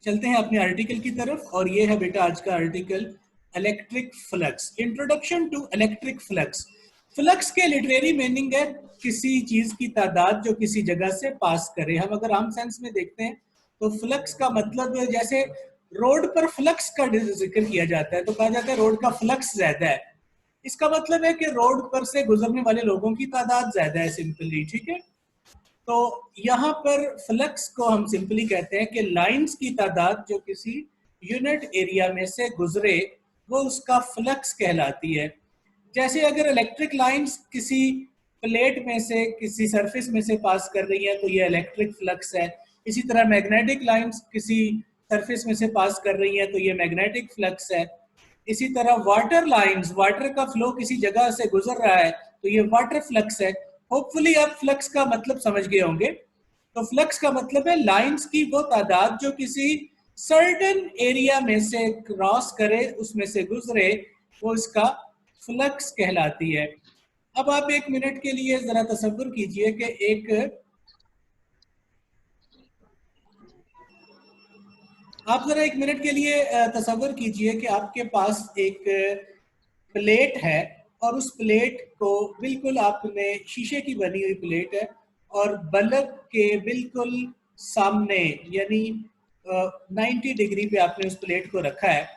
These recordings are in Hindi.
चलते हैं अपने आर्टिकल की तरफ, और ये है बेटा आज का article, electric flux, introduction to electric flux. Flux के लिटरेरी मीनिंग है किसी चीज की तादाद जो किसी जगह से पास करे। हम अगर आम सेंस में देखते हैं तो फ्लक्स का मतलब जैसे रोड पर फ्लक्स का जिक्र किया जाता है तो कहा जाता है रोड का फ्लक्स ज्यादा है। इसका मतलब है कि रोड पर से गुजरने वाले लोगों की तादाद ज्यादा है, सिंपली। ठीक है, तो यहाँ पर फ्लक्स को हम सिंपली कहते हैं कि लाइंस की तादाद जो किसी यूनिट एरिया में से गुजरे वो उसका फ्लक्स कहलाती है। जैसे अगर इलेक्ट्रिक लाइंस किसी प्लेट में से किसी सरफेस में से पास कर रही है तो ये इलेक्ट्रिक फ्लक्स है। इसी तरह मैग्नेटिक लाइंस किसी सरफेस में से पास कर रही है तो ये मैग्नेटिक फ्लक्स है। इसी तरह वाटर लाइंस, वाटर का फ्लो किसी जगह से गुजर रहा है तो ये वाटर फ्लक्स है। होपफुली आप फ्लक्स का मतलब समझ गए होंगे। तो फ्लक्स का मतलब है लाइंस की वो तादाद जो किसी सर्टेन एरिया में से क्रॉस करे, उसमें से गुजरे, वो इसका फ्लक्स कहलाती है। अब आप एक मिनट के लिए जरा तसव्वुर कीजिए कि एक मिनट के लिए तसव्वुर कीजिए कि आपके पास एक प्लेट है और उस प्लेट को बिल्कुल आपने, शीशे की बनी हुई प्लेट है और बल्ब के बिल्कुल सामने यानी 90 डिग्री पे आपने उस प्लेट को रखा है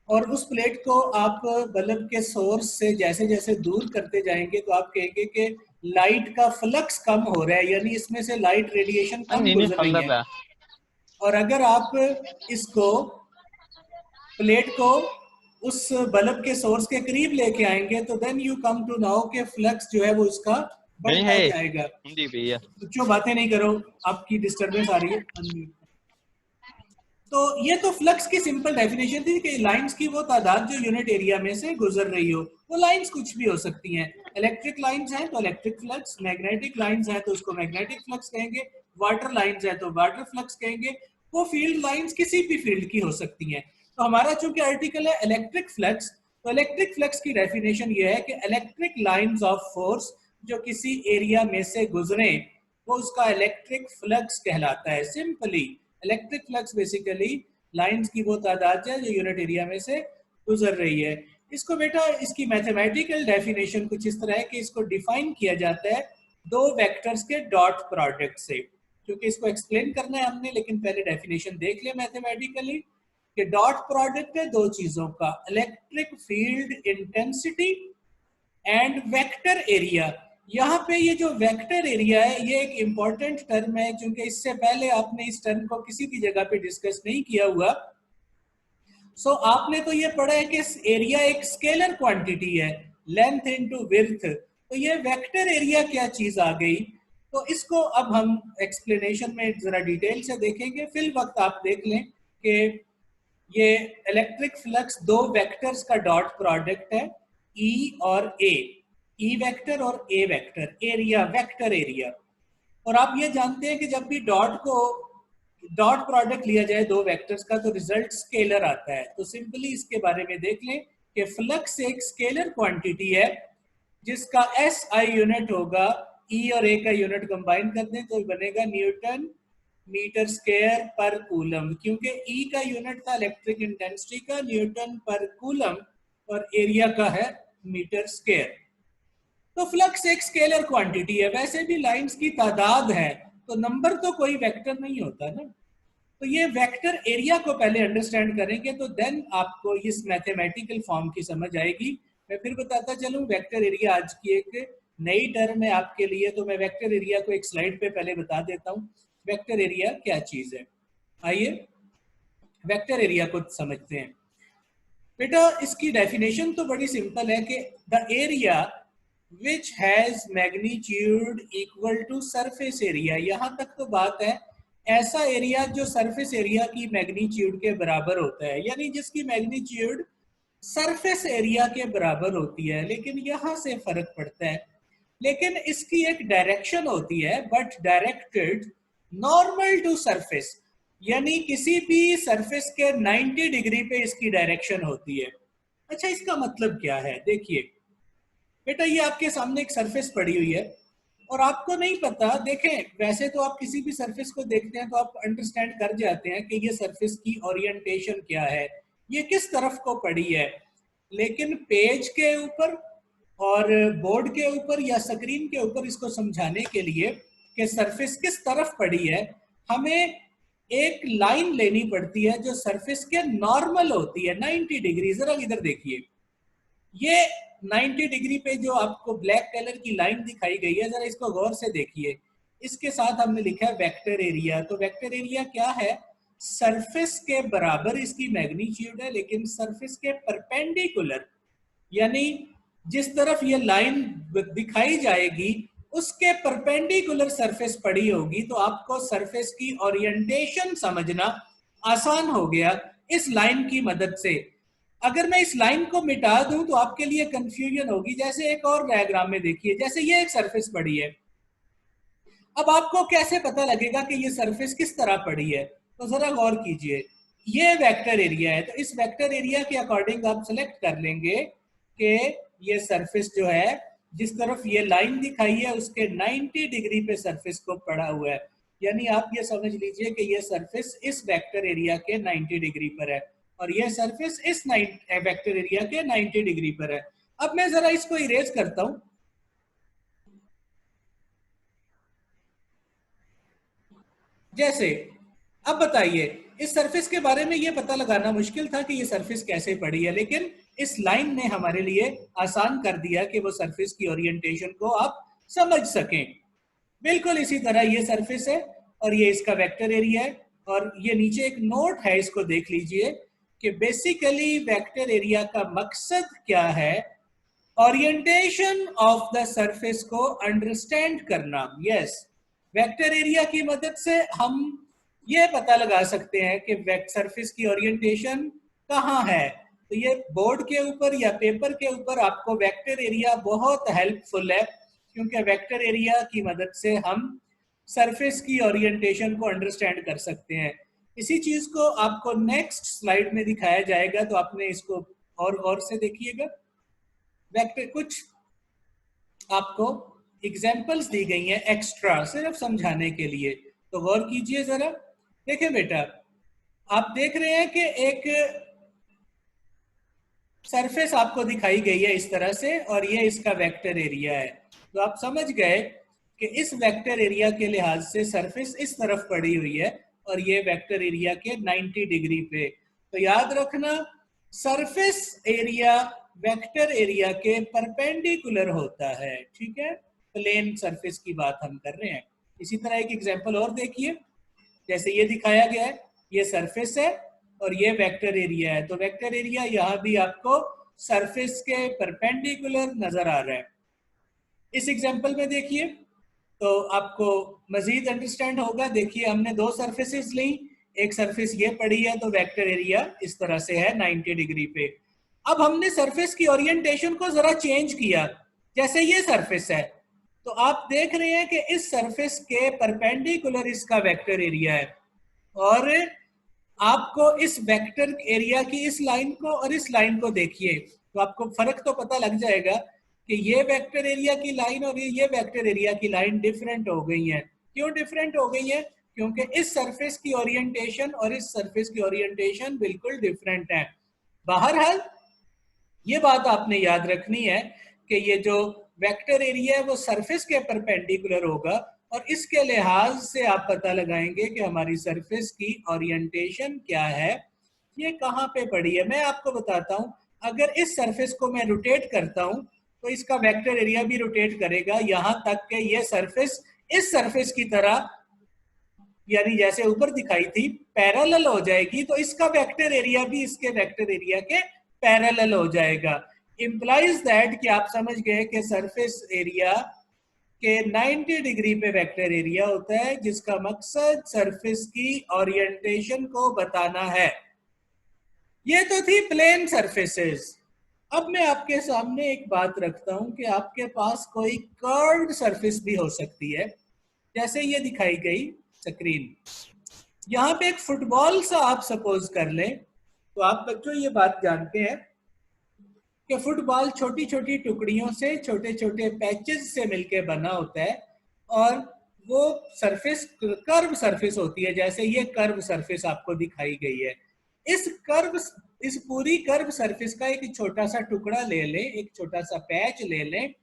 और उस प्लेट को आप बल्ब के सोर्स से जैसे जैसे दूर करते जाएंगे तो आप कहेंगे कि लाइट का फ्लक्स कम हो रहा है, यानी इसमें से लाइट रेडिएशन कम गुजर रही है। और अगर आप इसको प्लेट को उस बल्ब के सोर्स के करीब लेके आएंगे तो then you come to now के फ्लक्स जो है वो इसका बढ़ता जाएगा। जी भैया, कुछ बातें नहीं करो, आपकी डिस्टरबेंस आ रही है। तो ये तो फ्लक्स की सिंपल डेफिनेशन थी कि लाइंस की वो तादाद जो यूनिट एरिया में से गुजर रही हो। वो लाइंस कुछ भी हो सकती हैं। इलेक्ट्रिक लाइंस हैं तो इलेक्ट्रिक फ्लक्स, मैग्नेटिक लाइंस हैं तो उसको मैग्नेटिक फ्लक्स कहेंगे, वाटर लाइंस हैं तो वाटर फ्लक्स कहेंगे, वो फील्ड लाइंस किसी भी फील्ड की हो सकती हैं। तो हमारा चूंकि आर्टिकल है इलेक्ट्रिक फ्लक्स, तो इलेक्ट्रिक फ्लक्स की डेफिनेशन ये है कि इलेक्ट्रिक लाइंस ऑफ फोर्स जो किसी एरिया में से गुजरे वो उसका इलेक्ट्रिक फ्लक्स कहलाता है। Simply electric flux basically lines की वो तादाद है जो यूनिट एरिया में से गुजर रही है। इसको बेटा इसकी मैथमेटिकल डेफिनेशन कुछ इस तरह है कि इसको डिफाइन किया जाता है दो वेक्टर्स के डॉट प्रोडक्ट से। क्योंकि इसको एक्सप्लेन करना है हमने, लेकिन पहले डेफिनेशन देख ले मैथमेटिकली कि डॉट प्रोडक्ट है दो चीजों का, electric field intensity and vector area. यहाँ पे ये जो वेक्टर एरिया है ये एक इंपॉर्टेंट टर्म है क्योंकि इससे पहले आपने इस टर्म को किसी भी जगह पे डिस्कस नहीं किया हुआ। सो आपने तो ये पढ़ा है कि एरिया एक स्केलर क्वांटिटी है, लेंथ इनटू विड्थ। तो ये वेक्टर एरिया क्या चीज आ गई, तो इसको अब हम एक्सप्लेनेशन में जरा डिटेल से देखेंगे। फिल वक्त आप देख लें कि ये इलेक्ट्रिक फ्लक्स दो वेक्टर्स का डॉट प्रोडक्ट है, ई और ए, ई वेक्टर और ए वेक्टर, एरिया वेक्टर एरिया। और आप ये जानते हैं कि जब भी डॉट प्रोडक्ट लिया जाए दो वेक्टर्स का तो रिजल्ट स्केलर आता है। तो सिंपली इसके बारे में देख लें कि फ्लक्स एक स्केलर क्वांटिटी है जिसका एस आई यूनिट होगा, ई और ए का यूनिट कंबाइन कर दें तो बनेगा न्यूटन मीटर स्क्वायर पर कूलम। क्योंकि ई का यूनिट था इलेक्ट्रिक इंटेंसिटी का, न्यूटन पर कूलम, और एरिया का है मीटर स्क्वायर। तो फ्लक्स एक स्केलर क्वांटिटी है। वैसे भी लाइंस की तादाद है तो नंबर तो कोई वेक्टर नहीं होता ना। तो ये वेक्टर एरिया को पहले अंडरस्टैंड करेंगे तो देन आपको इस मैथमेटिकल फॉर्म की समझ आएगी। मैं फिर बताता चलूं, वेक्टर एरिया आज की एक नई टर्म है आपके लिए, तो मैं वेक्टर एरिया को एक स्लाइड पे पहले बता देता हूं वेक्टर एरिया क्या चीज है। आइए वेक्टर एरिया को समझते हैं। बेटा इसकी डेफिनेशन तो बड़ी सिंपल है कि the area which has magnitude equal to surface area। यहां तक तो बात है ऐसा एरिया जो सरफेस एरिया की मैग्नीट्यूड के बराबर होता है, यानी जिसकी मैग्नीट्यूड सरफेस एरिया के बराबर होती है। लेकिन यहां से फर्क पड़ता है, लेकिन इसकी एक डायरेक्शन होती है, but directed normal to surface, यानी किसी भी सरफेस के 90 डिग्री पे इसकी डायरेक्शन होती है। अच्छा इसका मतलब क्या है, देखिए बेटा ये आपके सामने एक सरफेस पड़ी हुई है और आपको नहीं पता, देखें वैसे तो आप किसी भी सरफेस को देखते हैं तो आप अंडरस्टैंड कर जाते हैं कि ये सरफेस की ओरिएंटेशन क्या है, ये किस तरफ को पड़ी है। लेकिन पेज के ऊपर और बोर्ड के ऊपर या स्क्रीन के ऊपर इसको समझाने के लिए कि सरफेस किस तरफ पड़ी है, हमें एक लाइन लेनी पड़ती है जो सरफेस के नॉर्मल होती है 90 डिग्री। जरा इधर देखिए, ये 90 डिग्री पे जो आपको ब्लैक कलर की लाइन दिखाई गई है, जरा इसको गौर से देखिए। इसके साथ हमने लिखा है वेक्टर एरिया। तो वेक्टर एरिया क्या है? सरफेस के बराबर इसकी मैग्नीट्यूड है, लेकिन सरफेस के परपेंडिकुलर, यानी जिस तरफ ये लाइन दिखाई जाएगी उसके परपेंडिकुलर सरफेस पड़ी होगी, तो आपको सरफेस की ओरिएंटेशन समझना आसान हो गया इस लाइन की मदद से। अगर मैं इस लाइन को मिटा दूं तो आपके लिए कंफ्यूजन होगी। जैसे एक और डायग्राम में देखिए, जैसे ये एक सरफेस पड़ी है, अब आपको कैसे पता लगेगा कि ये सरफेस किस तरह पड़ी है? तो जरा गौर कीजिए, ये वेक्टर एरिया है, तो इस वेक्टर एरिया के अकॉर्डिंग आप सेलेक्ट कर लेंगे कि ये सरफेस जो है जिस तरफ ये लाइन दिखाई है उसके 90 डिग्री पे सरफेस को पड़ा हुआ है। यानी आप ये समझ लीजिए कि ये सरफेस इस वेक्टर एरिया के 90 डिग्री पर है और ये सरफेस इस वेक्टर एरिया के 90 डिग्री पर है। अब मैं जरा इसको इरेज करता हूं। जैसे अब बताइए, इस सरफेस के बारे में ये पता लगाना मुश्किल था कि ये सरफेस कैसे पड़ी है, लेकिन इस लाइन ने हमारे लिए आसान कर दिया कि वो सरफेस की ओरिएंटेशन को आप समझ सकें। बिल्कुल इसी तरह ये सरफेस है और ये इसका वेक्टर एरिया है। और ये नीचे एक नोट है, इसको देख लीजिए कि बेसिकली वेक्टर एरिया का मकसद क्या है? ओरिएंटेशन ऑफ द सरफेस को अंडरस्टैंड करना। यस, वेक्टर एरिया की मदद से हम ये पता लगा सकते हैं कि सरफेस की ओरिएंटेशन कहाँ है। तो ये बोर्ड के ऊपर या पेपर के ऊपर आपको वेक्टर एरिया बहुत हेल्पफुल है, क्योंकि वेक्टर एरिया की मदद से हम सरफेस की ओरिएंटेशन को अंडरस्टैंड कर सकते हैं। इसी चीज को आपको नेक्स्ट स्लाइड में दिखाया जाएगा, तो आपने इसको और से देखिएगा। वेक्टर कुछ आपको एग्जाम्पल्स दी गई हैं एक्स्ट्रा सिर्फ समझाने के लिए, तो गौर कीजिए जरा। देखिए बेटा, आप देख रहे हैं कि एक सरफेस आपको दिखाई गई है इस तरह से और ये इसका वेक्टर एरिया है। तो आप समझ गए कि इस वेक्टर एरिया के लिहाज से सरफेस इस तरफ पड़ी हुई है और ये वेक्टर एरिया के 90 डिग्री पे। तो याद रखना, सरफेस एरिया वेक्टर एरिया के परपेंडिकुलर होता है, ठीक है? प्लेन सरफेस की बात हम कर रहे हैं। इसी तरह एक एग्जांपल और देखिए, जैसे ये दिखाया गया है, ये सरफेस है और ये वेक्टर एरिया है। तो वेक्टर एरिया यहाँ भी आपको सरफेस के परपेंडिकुलर नजर आ रहा है। इस एग्जांपल में देखिए तो आपको मजीद अंडरस्टैंड होगा। देखिए, हमने दो सरफेसेस ली, एक सरफेस ये पड़ी है तो वेक्टर एरिया इस तरह से है 90 डिग्री पे। अब हमने सरफेस की ओरिएंटेशन को जरा चेंज किया, जैसे ये सरफेस है, तो आप देख रहे हैं कि इस सरफेस के परपेंडिकुलर इसका वेक्टर एरिया है और आपको इस वेक्टर एरिया की इस लाइन को और इस लाइन को देखिए तो आपको फर्क तो पता लग जाएगा कि ये वेक्टर एरिया की लाइन और ये वेक्टर एरिया की लाइन डिफरेंट हो गई है। क्यों डिफरेंट हो गई है? क्योंकि इस सरफेस की ओरिएंटेशन और इस सरफेस की ओरिएंटेशन बिल्कुल डिफरेंट है। बहरहाल ये बात आपने याद रखनी है कि ये जो वेक्टर एरिया है वो सरफेस के परपेंडिकुलर होगा और इसके लिहाज से आप पता लगाएंगे कि हमारी सरफेस की ओरिएंटेशन क्या है, ये कहाँ पे पड़ी है। मैं आपको बताता हूँ, अगर इस सरफेस को मैं रोटेट करता हूँ तो इसका वेक्टर एरिया भी रोटेट करेगा, यहाँ तक कि ये सरफेस इस सरफेस की तरह, यानी जैसे ऊपर दिखाई थी, पैरेलल हो जाएगी। तो इसका वेक्टर एरिया भी इसके वेक्टर एरिया के पैरेलल हो जाएगा। इंप्लाइज दैट कि आप समझ गए कि सरफेस एरिया के 90 डिग्री पे वेक्टर एरिया होता है, जिसका मकसद सरफेस की ओरिएंटेशन को बताना है। ये तो थी प्लेन सरफेसेस। अब मैं आपके सामने एक बात रखता हूं कि आपके पास कोई कर्व्ड सरफेस भी हो सकती है, जैसे ये दिखाई गई स्क्रीन। यहाँ पे एक फुटबॉल सा आप सपोज कर लें, तो आप बच्चों ये बात जानते हैं कि फुटबॉल छोटी छोटी टुकड़ियों से, छोटे छोटे पैचेस से मिलकर बना होता है। और वो सरफेस कर्व सरफेस होती है, जैसे ये कर्व सरफेस आपको दिखाई गई है। इस पूरी कर्व सरफेस का एक छोटा सा टुकड़ा ले लें, एक छोटा सा पैच ले लें,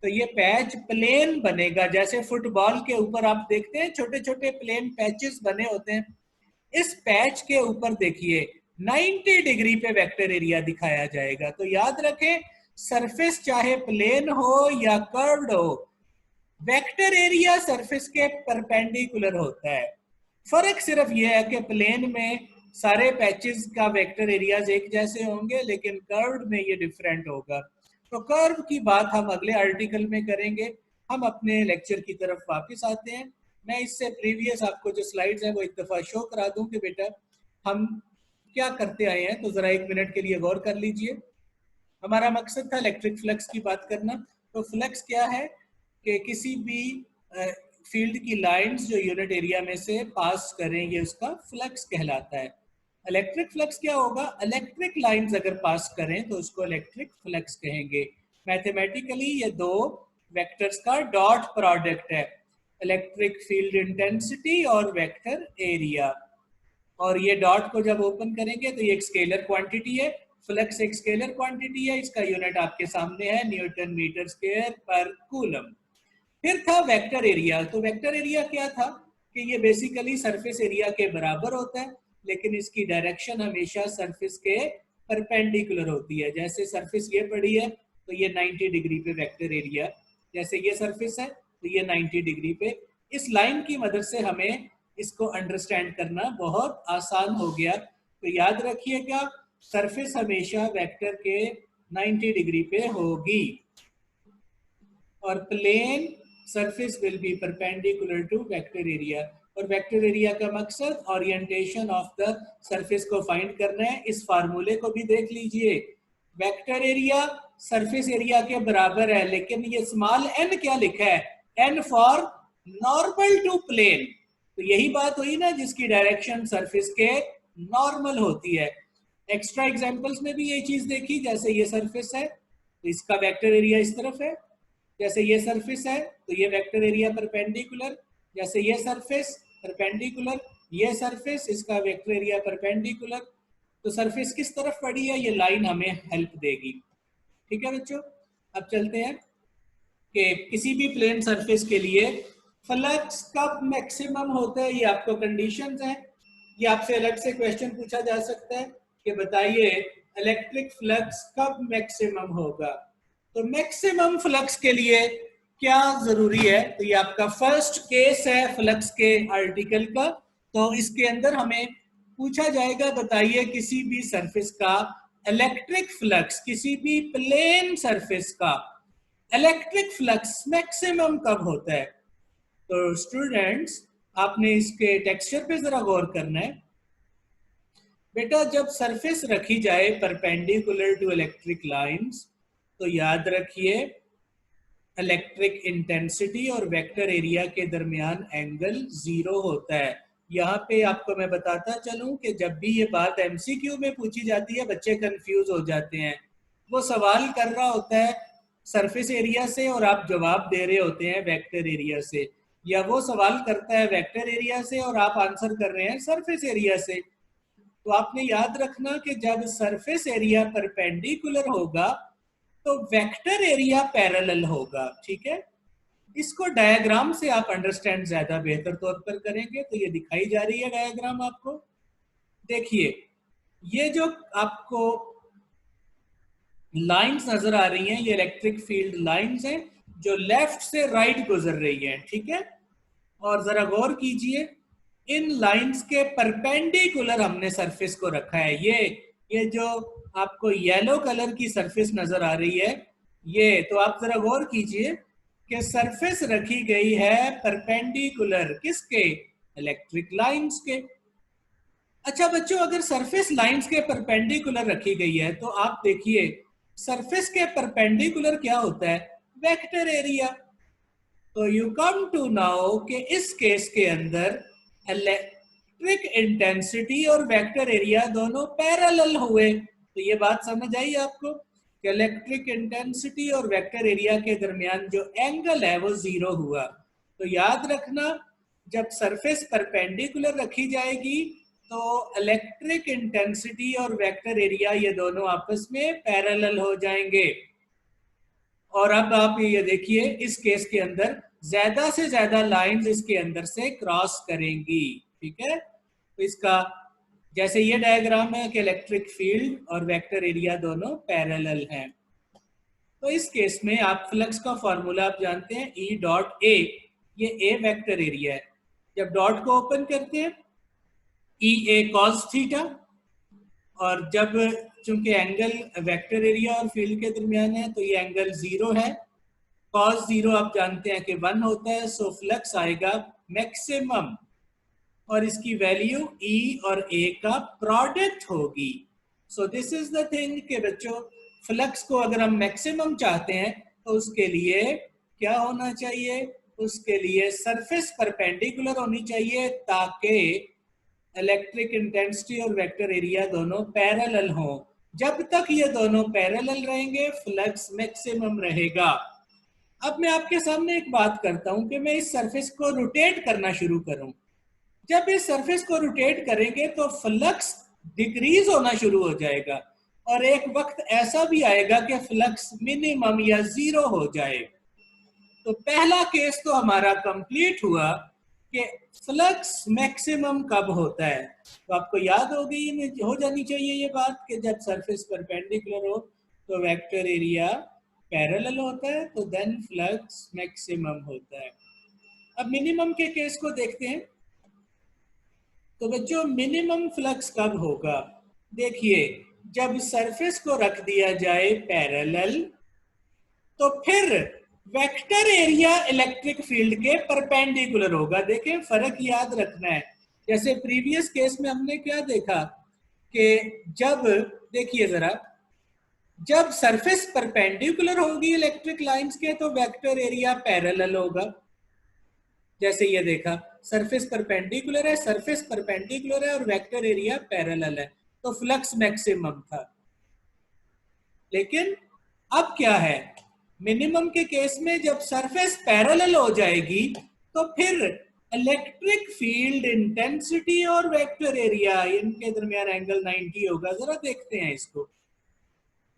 तो ये पैच प्लेन बनेगा। जैसे फुटबॉल के ऊपर आप देखते हैं छोटे छोटे प्लेन पैचेस बने होते हैं, इस पैच के ऊपर देखिए 90 डिग्री पे वेक्टर एरिया दिखाया जाएगा। तो याद रखें, सरफेस चाहे प्लेन हो या कर्व्ड हो, वेक्टर एरिया सरफेस के परपेंडिकुलर होता है। फर्क सिर्फ यह है कि प्लेन में सारे पैचेस का वेक्टर एरियाज एक जैसे होंगे, लेकिन कर्व्ड में ये डिफरेंट होगा। तो कर्व की बात हम अगले आर्टिकल में करेंगे। हम अपने लेक्चर की तरफ वापस आते हैं। मैं इससे प्रीवियस आपको जो स्लाइड्स हैं वो एक दफ़ा शो करा दूं कि बेटा हम क्या करते आए हैं। तो ज़रा 1 मिनट के लिए गौर कर लीजिए। हमारा मकसद था इलेक्ट्रिक फ्लक्स की बात करना। तो फ्लक्स क्या है कि किसी भी फील्ड की लाइंस जो यूनिट एरिया में से पास करेंगे उसका फ्लक्स कहलाता है। इलेक्ट्रिक फ्लक्स क्या होगा? इलेक्ट्रिक लाइंस अगर पास करें तो उसको इलेक्ट्रिक फ्लक्स कहेंगे। मैथमेटिकली ये दो वेक्टर्स का डॉट प्रोडक्ट है, इलेक्ट्रिक फील्ड इंटेंसिटी और वेक्टर एरिया। और ये डॉट को जब ओपन करेंगे तो ये एक स्केलर क्वांटिटी है। फ्लक्स एक स्केलर क्वांटिटी है, इसका यूनिट आपके सामने है न्यूटन मीटर स्क्वायर पर कूलम। फिर था वेक्टर एरिया। तो वेक्टर एरिया क्या था कि ये बेसिकली सरफेस एरिया के बराबर होता है, लेकिन इसकी डायरेक्शन हमेशा सरफेस के परपेंडिकुलर होती है। जैसे सरफेस ये पड़ी है तो ये 90 डिग्री पे वेक्टर एरिया, जैसे ये सरफेस है तो ये 90 डिग्री पे। इस लाइन की मदद से हमें इसको अंडरस्टैंड करना बहुत आसान हो गया। तो याद रखिएगा, सरफेस हमेशा वेक्टर के 90 डिग्री पे होगी और plane surface will be perpendicular to vector area. और वेक्टर एरिया का मकसद ओरिएंटेशन ऑफ द सरफेस को फाइंड करना है। इस फार्मूले को भी देख लीजिए, वेक्टर एरिया सरफेस एरिया के बराबर है, लेकिन ये स्मॉल n क्या लिखा है? n for normal to plane. तो यही बात हुई ना, जिसकी डायरेक्शन सरफेस के नॉर्मल होती है। एक्स्ट्रा एग्जांपल्स में भी ये चीज देखी, जैसे ये सरफेस है तो इसका वेक्टर एरिया इस तरफ है, जैसे ये सरफेस है तो ये वेक्टर एरिया परपेंडिकुलर, जैसे ये सरफेस परपेंडिकुलर, ये सरफेस इसका वेक्टर एरिया परपेंडिकुलर। तो सरफेस किस तरफ पड़ी है, ये लाइन हमें हेल्प देगी। ठीक है बच्चों, अब चलते हैं कि किसी भी प्लेन सरफेस के लिए फ्लक्स कब मैक्सिमम होता है। ये आपको कंडीशंस हैं। ये आपसे अलग से क्वेश्चन पूछा जा सकता है कि बताइए इलेक्ट्रिक फ्लक्स कब मैक्सिमम होगा। तो मैक्सिमम फ्लक्स के लिए क्या जरूरी है? तो ये आपका फर्स्ट केस है फ्लक्स के आर्टिकल का। तो इसके अंदर हमें पूछा जाएगा, बताइए किसी भी सरफेस का इलेक्ट्रिक फ्लक्स, किसी भी प्लेन सरफेस का इलेक्ट्रिक फ्लक्स मैक्सिमम कब होता है। तो स्टूडेंट्स, आपने इसके टेक्सचर पे जरा गौर करना है। बेटा जब सरफेस रखी जाए परपेंडिकुलर टू इलेक्ट्रिक लाइंस, तो याद रखिए इलेक्ट्रिक इंटेंसिटी और वेक्टर एरिया के दरमियान एंगल 0 होता है। यहाँ पे आपको मैं बताता चलूं कि जब भी ये बात एमसीक्यू में पूछी जाती है बच्चे कंफ्यूज हो जाते हैं। वो सवाल कर रहा होता है सरफेस एरिया से और आप जवाब दे रहे होते हैं वेक्टर एरिया से, या वो सवाल करता है वेक्टर एरिया से और आप आंसर कर रहे हैं सरफेस एरिया से। तो आपने याद रखना कि जब सरफेस एरिया परपेंडिकुलर होगा तो वेक्टर एरिया पैरेलल होगा। ठीक है, इसको डायग्राम से आप अंडरस्टैंड ज्यादा बेहतर तौर पर करेंगे। तो ये दिखाई जा रही है डायग्राम आपको, देखिए ये जो आपको लाइंस नजर आ रही हैं ये इलेक्ट्रिक फील्ड लाइंस हैं जो लेफ्ट से राइट गुजर रही हैं। ठीक है, और जरा गौर कीजिए इन लाइंस के परपेंडिकुलर हमने सरफेस को रखा है। ये जो आपको येलो कलर की सरफेस नजर आ रही है ये, तो आप जरा गौर कीजिए कि सरफेस रखी गई है परपेंडिकुलर किसके? इलेक्ट्रिक लाइंस के। अच्छा बच्चों, अगर सरफेस लाइंस के परपेंडिकुलर रखी गई है तो आप देखिए सरफेस के परपेंडिकुलर क्या होता है? Vector area. तो यू कम टू नाउ कि इस केस के अंदर इलेक्ट्रिक इंटेंसिटी और वेक्टर एरिया दोनों पैरेलल हुए। तो ये बात समझ आई आपको कि इलेक्ट्रिक इंटेंसिटी और वेक्टर एरिया के दरमियान जो एंगल है वो 0 हुआ। तो याद रखना, जब सरफेस परपेंडिकुलर रखी जाएगी तो इलेक्ट्रिक इंटेंसिटी और वेक्टर एरिया ये दोनों आपस में पैरेलल हो जाएंगे। और अब आप ये देखिए, इस केस के अंदर ज्यादा से ज्यादा लाइंस इसके अंदर से क्रॉस करेंगी। ठीक है, तो इसका जैसे ये डायग्राम है कि इलेक्ट्रिक फील्ड और वेक्टर एरिया दोनों पैरेलल हैं। तो इस केस में आप फ्लक्स का फॉर्मूला आप जानते हैं, E डॉट ए, ये ए वेक्टर एरिया है। जब डॉट को ओपन करते हैं ई ए कॉस थीटा, और जब चूंकि एंगल वेक्टर एरिया और फील्ड के दरमियान है तो ये एंगल 0 है। कॉस 0 आप जानते हैं कि 1 होता है, सो फ्लक्स आएगा मैक्सिमम, और इसकी वैल्यू E और A का प्रोडक्ट होगी। So this is the thing कि बच्चों, फ्लक्स को अगर हम मैक्सिमम चाहते हैं तो उसके लिए क्या होना चाहिए, उसके लिए सरफेस परपेंडिकुलर होनी चाहिए ताकि इलेक्ट्रिक इंटेंसिटी और वेक्टर एरिया दोनों पैरेलल हों। जब तक ये दोनों पैरेलल रहेंगे फ्लक्स मैक्सिमम रहेगा। अब मैं आपके सामने एक बात करता हूं कि मैं इस सरफेस को रोटेट करना शुरू करूं। जब इस सरफेस को रोटेट करेंगे तो फ्लक्स डिक्रीज होना शुरू हो जाएगा, और एक वक्त ऐसा भी आएगा कि फ्लक्स मिनिमम या 0 हो जाए। तो पहला केस तो हमारा कंप्लीट हुआ कि फ्लक्स मैक्सिमम कब होता है। तो आपको याद हो गई, हो जानी चाहिए ये बात कि जब सरफेस परपेंडिकुलर हो तो वेक्टर एरिया पैरेलल होता है, तो देन फ्लक्स मैक्सिमम होता है। अब मिनिमम के केस को देखते हैं। तो बच्चों, मिनिमम फ्लक्स कब होगा? देखिए, जब सरफेस को रख दिया जाए पैरेलल तो फिर वेक्टर एरिया इलेक्ट्रिक फील्ड के परपेंडिकुलर होगा। देखें, फर्क याद रखना है। जैसे प्रीवियस केस में हमने क्या देखा कि जब, देखिए जरा, जब सरफेस परपेंडिकुलर होगी इलेक्ट्रिक लाइंस के तो वेक्टर एरिया पैरेलल होगा। जैसे ये देखा, सरफेस परपेंडिकुलर है, सरफेस परपेंडिकुलर है और वेक्टर एरिया पैरेलल है, तो फ्लक्स मैक्सिमम था। लेकिन अब क्या है, मिनिमम के केस में जब सरफेस पैरेलल हो जाएगी तो फिर इलेक्ट्रिक फील्ड इंटेंसिटी और वेक्टर एरिया इनके दरमियान एंगल 90 होगा। जरा देखते हैं इसको।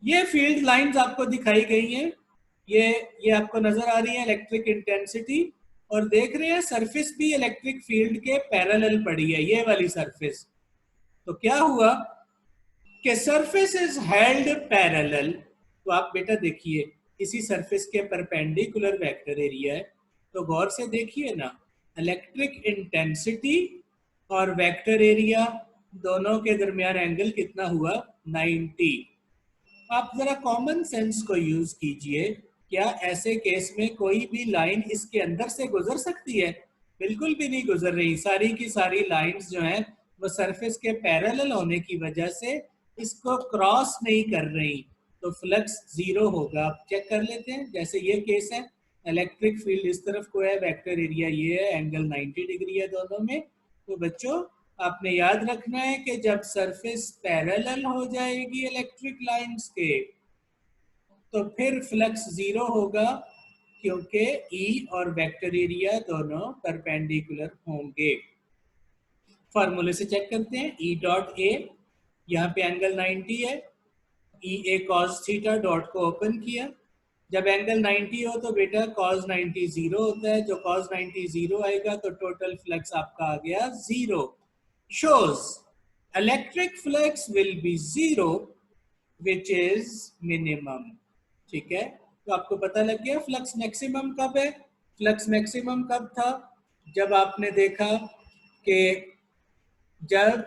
ये फील्ड लाइंस आपको दिखाई गई हैं, ये आपको नजर आ रही है इलेक्ट्रिक इंटेंसिटी, और देख रहे हैं सरफेस भी इलेक्ट्रिक फील्ड के पैरेलल पड़ी है, ये वाली सरफेस। तो क्या हुआ कि सरफेस इज हेल्ड पैरेलल। तो आप बेटा देखिए, इसी सरफेस के परपेंडिकुलर वेक्टर एरिया है, तो गौर से देखिए ना, इलेक्ट्रिक इंटेंसिटी और वेक्टर एरिया दोनों के दरमियान एंगल कितना हुआ, 90। आप जरा कॉमन सेंस को यूज कीजिए। क्या ऐसे केस में कोई भी लाइन इसके अंदर से गुजर सकती है? बिल्कुल भी नहीं गुजर रही। सारी की सारी लाइंस जो हैं वो सरफेस के पैरेलल होने की वजह से इसको क्रॉस नहीं कर रही, तो फ्लक्स 0 होगा। आप चेक कर लेते हैं। जैसे ये केस है, इलेक्ट्रिक फील्ड इस तरफ को है, वेक्टर एरिया ये है, एंगल 90 डिग्री है दोनों में। तो बच्चों, आपने याद रखना है कि जब सरफेस पैरेलल हो जाएगी इलेक्ट्रिक लाइंस के तो फिर फ्लक्स 0 होगा, क्योंकि E और वेक्टर एरिया दोनों परपेंडिकुलर होंगे। फॉर्मूले से चेक करते हैं। E डॉट ए, यहाँ पे एंगल 90 है, E A cos theta, dot को ओपन किया। जब एंगल 90 हो तो बेटा cos 90 0 होता है। जो cos 90 0 आएगा तो टोटल फ्लक्स आपका आ गया 0। shows electric flux will be 0 which is minimum। ठीक है, तो आपको पता लग गया फ्लक्स मैक्सिमम कब है। फ्लक्स मैक्सिमम कब था? जब आपने देखा कि जब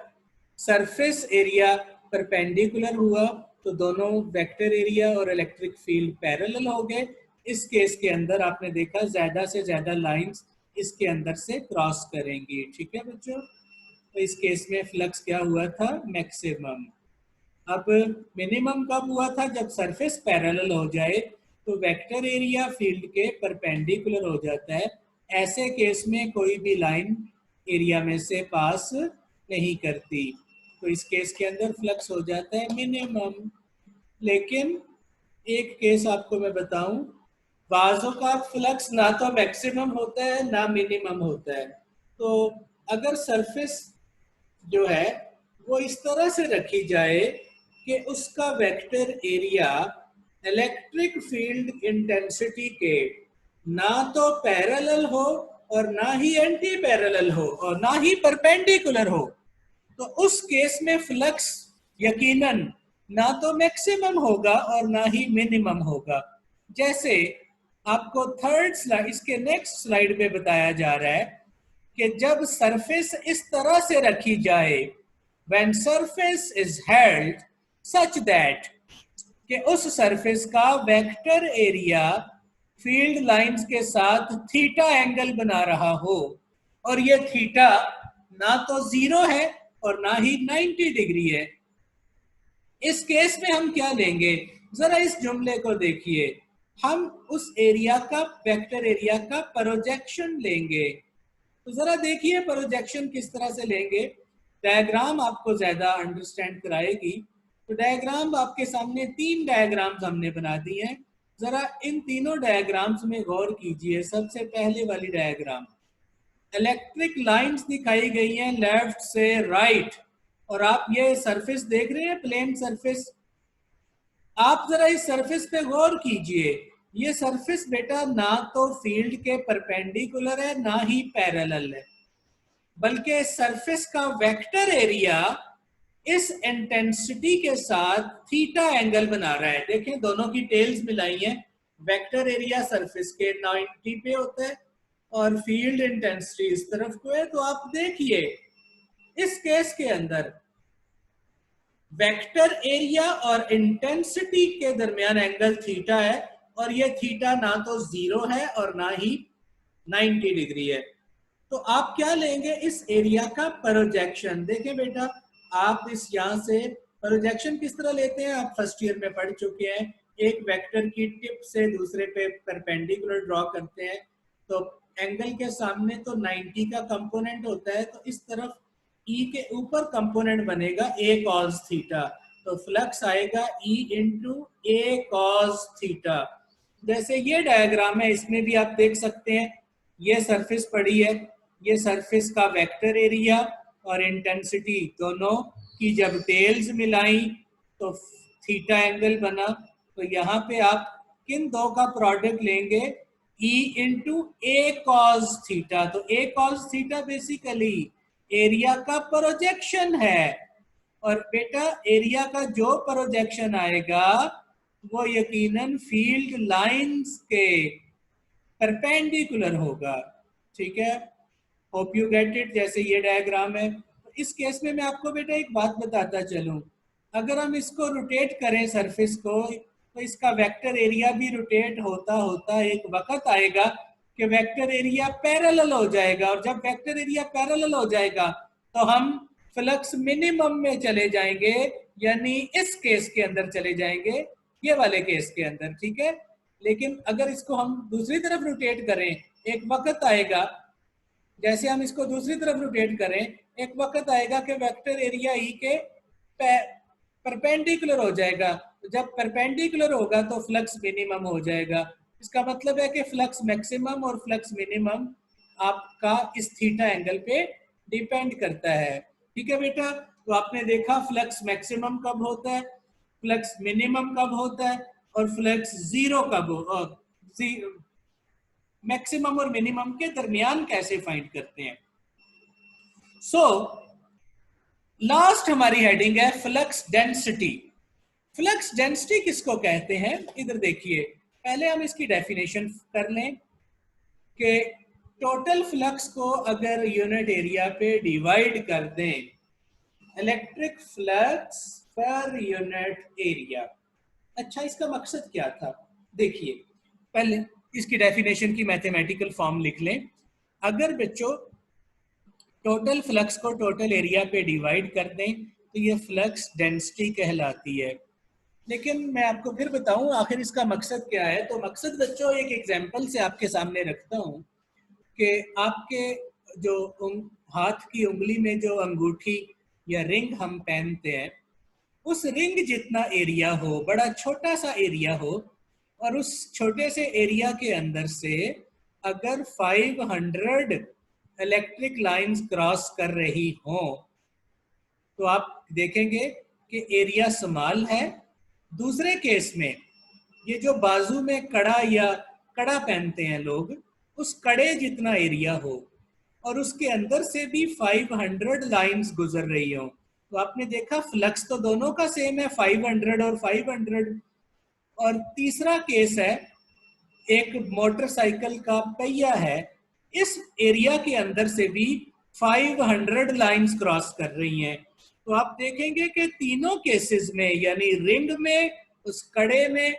सरफेस एरिया परपेंडिकुलर हुआ तो दोनों वेक्टर एरिया और इलेक्ट्रिक फील्ड पैरेलल हो गए। इस केस के अंदर आपने देखा ज्यादा से ज्यादा लाइंस इसके अंदर से क्रॉस करेंगी। ठीक है बच्चों, तो इस केस में फ्लक्स क्या हुआ था, मैक्सिमम। अब मिनिमम कब हुआ था? जब सरफेस पैरेलल हो जाए तो वेक्टर एरिया फील्ड के परपेंडिकुलर हो जाता है। ऐसे केस में कोई भी लाइन एरिया में से पास नहीं करती, तो इस केस के अंदर फ्लक्स हो जाता है मिनिमम। लेकिन एक केस आपको मैं बताऊं बाजों का फ्लक्स ना तो मैक्सिमम होता है ना मिनिमम होता है। तो अगर सरफेस जो है वो इस तरह से रखी जाए कि उसका vector area electric field intensity के ना तो पैरेलल हो और ना ही एंटी पैरेलल हो और ना ही परपेंडिकुलर हो, तो उस केस में फ्लक्स यकीनन ना तो मैक्सिमम होगा और ना ही मिनिमम होगा। जैसे आपको थर्ड स्लाइड, इसके नेक्स्ट स्लाइड में बताया जा रहा है कि जब सरफेस इस तरह से रखी जाए, when surface is held such that कि उस सरफेस का वेक्टर एरिया फील्ड लाइंस के साथ थीटा एंगल बना रहा हो, और ये थीटा ना तो जीरो है और ना ही 90 डिग्री है। इस केस में हम क्या लेंगे, जरा इस जुमले को देखिए। हम उस एरिया का, वेक्टर एरिया का प्रोजेक्शन लेंगे। तो जरा देखिए प्रोजेक्शन किस तरह से लेंगे। डायग्राम आपको ज्यादा अंडरस्टैंड कराएगी। तो डायग्राम आपके सामने 3 डायग्राम्स हमने बना दी हैं। जरा इन तीनों डायग्राम्स में गौर कीजिए। सबसे पहले वाली डायग्राम, इलेक्ट्रिक लाइंस दिखाई गई हैं लेफ्ट से राइट, और आप ये सरफेस देख रहे हैं, प्लेन सरफेस। आप जरा इस सरफेस पे गौर कीजिए। ये सरफेस बेटा ना तो फील्ड के परपेंडिकुलर है ना ही पैरेलल है, बल्कि सरफेस का वेक्टर एरिया इस इंटेंसिटी के साथ थीटा एंगल बना रहा है। देखें दोनों की टेल्स मिलाई हैं। वेक्टर एरिया सरफेस के 90 पे होता है और फील्ड इंटेंसिटी इस तरफ को है। तो आप देखिए इस केस के अंदर वेक्टर एरिया और इंटेंसिटी के दरमियान एंगल थीटा है, और ये थीटा ना तो जीरो है और ना ही 90 डिग्री है। तो आप क्या लेंगे, इस एरिया का प्रोजेक्शन। देखें बेटा, आप इस यहां से प्रोजेक्शन किस तरह लेते हैं, आप फर्स्ट ईयर में पढ़ चुके हैं। एक वेक्टर की टिप से दूसरे पे परपेंडिकुलर ड्रॉ करते हैं, तो एंगल के सामने तो 90 का कंपोनेंट होता है, तो इस तरफ ई के ऊपर कंपोनेंट बनेगा ए कॉस थीटा। तो फ्लक्स आएगा ई इंटू ए कॉस थीटा। जैसे ये डायग्राम है, इसमें भी आप देख सकते हैं ये सरफेस पड़ी है, ये सरफेस का वेक्टर एरिया और इंटेंसिटी दोनों की जब टेल्स मिलाई तो थीटा एंगल बना। तो यहाँ पे आप किन दो का प्रोडक्ट लेंगे, E इंटू ए कॉस थीटा। तो ए कॉस थीटा बेसिकली एरिया का प्रोजेक्शन है, और बेटा एरिया का जो प्रोजेक्शन आएगा वो यकीनन फील्ड लाइंस के परपेंडिकुलर होगा। ठीक है, होप यू गेट इट। जैसे ये डायग्राम है, तो इस केस में मैं आपको बेटा एक बात बताता चलूं। अगर हम इसको रोटेट करें सरफेस को, तो इसका वेक्टर एरिया भी रोटेट होता होता एक वक्त आएगा कि वेक्टर एरिया पैरेलल हो जाएगा, और जब वेक्टर एरिया पैरेलल हो जाएगा तो हम फ्लक्स मिनिमम में चले जाएंगे, यानी इस केस के अंदर चले जाएंगे, ये वाले केस के अंदर। ठीक है, लेकिन अगर इसको हम दूसरी तरफ रोटेट करें, एक वक्त आएगा, जैसे हम इसको दूसरी तरफ रोटेट करें, एक वक्त आएगा कि वेक्टर एरिया ई के परपेंडिकुलर हो जाएगा। तो जब परपेंडिकुलर होगा तो फ्लक्स मिनिमम हो जाएगा। इसका मतलब है कि फ्लक्स मैक्सिमम और फ्लक्स मिनिमम आपका इस थीटा एंगल पे डिपेंड करता है। ठीक है बेटा, तो आपने देखा फ्लक्स मैक्सिमम कब होता है, फ्लक्स मिनिमम कब होता है, और फ्लक्स जीरो कब हो, मैक्सिमम और मिनिमम के दरमियान कैसे फाइंड करते हैं। सो लास्ट हमारी हेडिंग है फ्लक्स डेंसिटी। फ्लक्स डेंसिटी किसको कहते हैं, इधर देखिए। पहले हम इसकी डेफिनेशन कर लें कि टोटल फ्लक्स को अगर यूनिट एरिया पे डिवाइड कर दें, electric flux per unit area. अच्छा, इसका मकसद क्या था, देखिए पहले इसकी डेफिनेशन की मैथमेटिकल फॉर्म लिख लें। अगर बच्चों टोटल फ्लक्स को टोटल एरिया पे डिवाइड कर दें तो ये फ्लक्स डेंसिटी कहलाती है। लेकिन मैं आपको फिर बताऊं आखिर इसका मकसद क्या है। तो मकसद बच्चों एक एग्जांपल से आपके सामने रखता हूं कि आपके जो हाथ की उंगली में जो अंगूठी या रिंग हम पहनते हैं, उस रिंग जितना एरिया हो, बड़ा छोटा सा एरिया हो, और उस छोटे से एरिया के अंदर से अगर 500 इलेक्ट्रिक लाइंस क्रॉस कर रही हो तो आप देखेंगे कि एरिया स्मॉल है। दूसरे केस में ये जो बाजू में कड़ा या कड़ा पहनते हैं लोग, उस कड़े जितना एरिया हो और उसके अंदर से भी 500 लाइंस गुजर रही हो तो आपने देखा फ्लक्स तो दोनों का सेम है, 500 और 500। और तीसरा केस है, एक मोटरसाइकिल का पहिया है, इस एरिया के अंदर से भी 500 लाइंस क्रॉस कर रही हैं। तो आप देखेंगे कि तीनों केसेस में, यानी रिंग में, उस कड़े में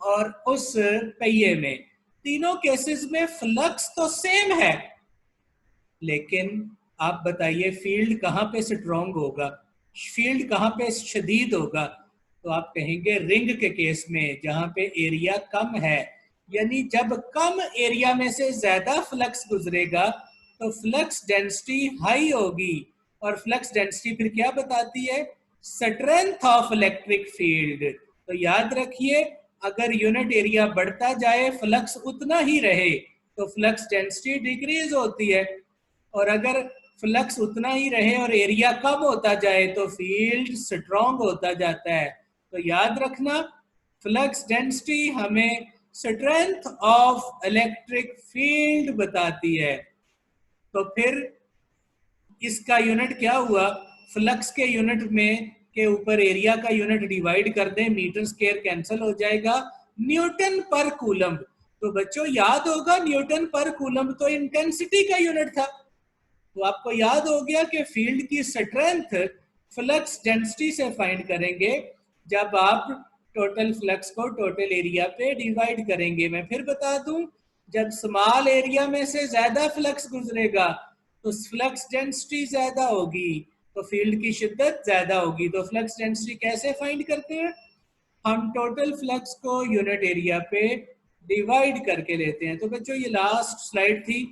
और उस पहिए में, तीनों केसेस में फ्लक्स तो सेम है, लेकिन आप बताइए फील्ड कहां पे स्ट्रॉन्ग होगा, फील्ड कहां पे शदीद होगा? तो आप कहेंगे रिंग के केस में, जहां पे एरिया कम है। यानी जब कम एरिया में से ज्यादा फ्लक्स गुजरेगा तो फ्लक्स डेंसिटी हाई होगी। और फ्लक्स डेंसिटी फिर क्या बताती है? Strength of electric field. तो याद रखिए, अगर यूनिट एरिया बढ़ता जाए फ्लक्स उतना ही रहे तो फ्लक्स डेंसिटी डिक्रीज होती है, और अगर फ्लक्स उतना ही रहे और एरिया कम होता जाए तो फील्ड स्ट्रॉन्ग होता जाता है। तो याद रखना, फ्लक्स डेंसिटी हमें स्ट्रेंथ ऑफ इलेक्ट्रिक फील्ड बताती है। तो फिर इसका यूनिट क्या हुआ? फ्लक्स के यूनिट में के ऊपर एरिया का यूनिट डिवाइड कर दें, मीटर स्क्वायर कैंसिल हो जाएगा, न्यूटन पर कूलम। तो बच्चों याद होगा, न्यूटन पर कूलम तो इंटेंसिटी का यूनिट था। तो आपको याद हो गया कि फील्ड की स्ट्रेंथ फ्लक्स डेंसिटी से फाइंड करेंगे जब आप टोटल फ्लक्स को टोटल एरिया पे डिवाइड करेंगे। मैं फिर बता दूं, जब स्मॉल एरिया में से ज्यादा फ्लक्स गुजरेगा तो फ्लक्स डेंसिटी ज्यादा होगी, तो फील्ड की शिद्दत ज्यादा होगी। तो फ्लक्स डेंसिटी कैसे फाइंड करते हैं? हम टोटल फ्लक्स को यूनिट एरिया पे डिवाइड करके लेते हैं। तो बच्चों ये लास्ट स्लाइड थी,